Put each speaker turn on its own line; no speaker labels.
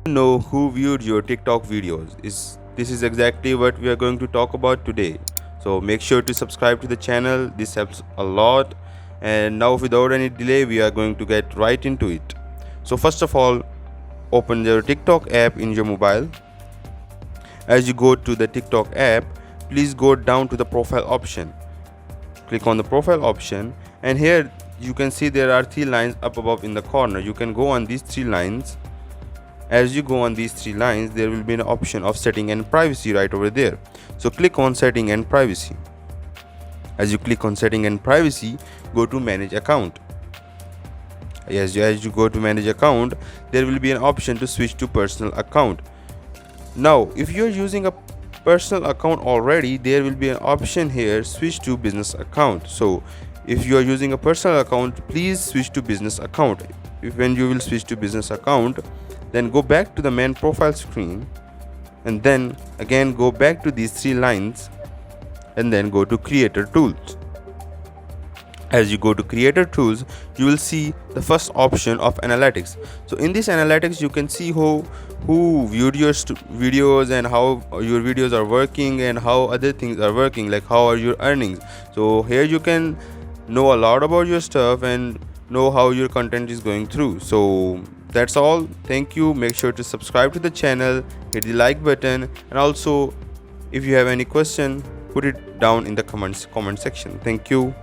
Know who viewed your TikTok videos. This is exactly what we are going to talk about today. So make sure to subscribe to the channel. This helps a lot. And now without any delay, we are going to get right into it. So first of all, open your TikTok app in your mobile. As you go to the TikTok app, please go down to the profile option. Click on the profile option, and here you can see there are three lines up above in the corner. You can go on these three lines. As you go on these three lines, there will be an option of setting and privacy right over there. So click on setting and privacy. As you click on setting and privacy, go to manage account. As you go to manage account, there will be an option to switch to personal account. Now if you are using a personal account already, there will be an option here, switch to business account. So if you are using a personal account, please switch to business account. When you will switch to business account, then go back to the main profile screen, and then again go back to these three lines, and then go to creator tools. As you go to creator tools, you will see the first option of analytics. So in this analytics, you can see who viewed your videos and how your videos are working and how other things are working, like how are your earnings. So here you can know a lot about your stuff and know how your content is going through. So that's all. Thank you. Make sure to subscribe to the channel, hit the like button, and also if you have any question, put it down in the comment section. Thank you.